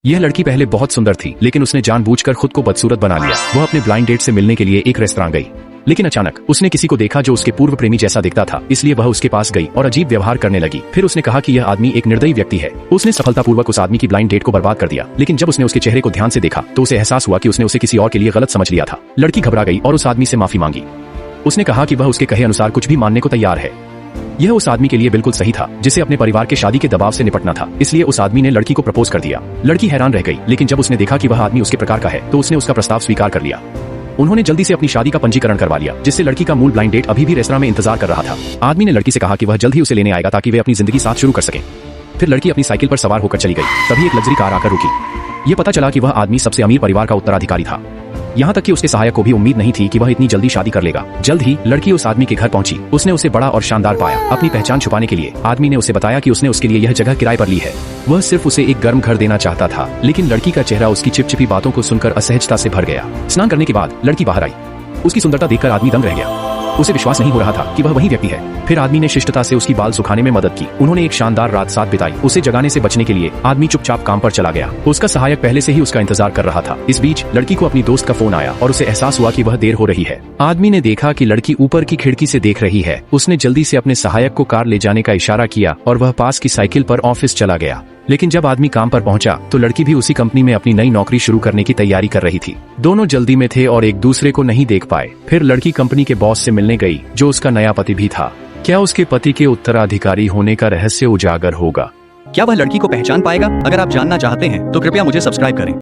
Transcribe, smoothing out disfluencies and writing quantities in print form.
यह लड़की पहले बहुत सुंदर थी, लेकिन उसने जानबूझकर खुद को बदसूरत बना लिया। वह अपने ब्लाइंड डेट से मिलने के लिए एक रेस्तरां गई, लेकिन अचानक उसने किसी को देखा जो उसके पूर्व प्रेमी जैसा दिखता था, इसलिए वह उसके पास गई और अजीब व्यवहार करने लगी। फिर उसने कहा कि यह आदमी एक निर्दयी व्यक्ति है। उसने सफलतापूर्वक उस आदमी की ब्लाइंड डेट को बर्बाद कर दिया, लेकिन जब उसने उसके चेहरे को ध्यान से देखा तो उसे एहसास हुआ कि उसने उसे किसी और के लिए गलत समझ लिया था। लड़की घबरा गई और उस आदमी से माफी मांगी। उसने कहा कि वह उसके कहे अनुसार कुछ भी मानने को तैयार है। यह उस आदमी के लिए बिल्कुल सही था, जिसे अपने परिवार के शादी के दबाव से निपटना था, इसलिए उस आदमी ने लड़की को प्रपोज कर दिया। लड़की हैरान रह गई, लेकिन जब उसने देखा कि वह आदमी उसके प्रकार का है तो उसने उसका प्रस्ताव स्वीकार कर लिया। उन्होंने जल्दी से अपनी शादी का पंजीकरण करवा लिया, जिससे लड़की का मूल ब्लाइंड डेट अभी भी रेस्तरां में इंतजार कर रहा था। आदमी ने लड़की से कहा कि वह जल्द ही उसे लेने आएगा ताकि वे अपनी जिंदगी साथ शुरू कर सकें। फिर लड़की अपनी साइकिल पर सवार होकर चली गई। तभी एक लग्जरी कार आकर रुकी। ये पता चला कि वह आदमी सबसे अमीर परिवार का उत्तराधिकारी था। यहाँ तक कि उसके सहायक को भी उम्मीद नहीं थी कि वह इतनी जल्दी शादी कर लेगा। जल्द ही लड़की उस आदमी के घर पहुंची। उसने उसे बड़ा और शानदार पाया। अपनी पहचान छुपाने के लिए आदमी ने उसे बताया कि उसने उसके लिए यह जगह किराए पर ली है। वह सिर्फ उसे एक गर्म घर देना चाहता था, लेकिन लड़की का चेहरा उसकी चिपचिपी बातों को सुनकर असहजता से भर गया। स्नान करने के बाद लड़की बाहर आई। उसकी सुंदरता देखकर आदमी दंग रह गया। उसे विश्वास नहीं हो रहा था कि वह वही व्यक्ति है। फिर आदमी ने शिष्टता से उसकी बाल सुखाने में मदद की। उन्होंने एक शानदार रात साथ बिताई। उसे जगाने से बचने के लिए आदमी चुपचाप काम पर चला गया। उसका सहायक पहले से ही उसका इंतजार कर रहा था। इस बीच लड़की को अपनी दोस्त का फोन आया और उसे एहसास हुआ कि वह देर हो रही है। आदमी ने देखा कि लड़की ऊपर की खिड़की से देख रही है। उसने जल्दी से अपने सहायक को कार ले जाने का इशारा किया और वह पास की साइकिल पर ऑफिस चला गया। लेकिन जब आदमी काम पर पहुंचा तो लड़की भी उसी कंपनी में अपनी नई नौकरी शुरू करने की तैयारी कर रही थी। दोनों जल्दी में थे और एक दूसरे को नहीं देख पाए। फिर लड़की कंपनी के बॉस से मिलने गई, जो उसका नया पति भी था। क्या उसके पति के उत्तराधिकारी होने का रहस्य उजागर होगा? क्या वह लड़की को पहचान पाएगा? अगर आप जानना चाहते हैं तो कृपया मुझे सब्सक्राइब करें।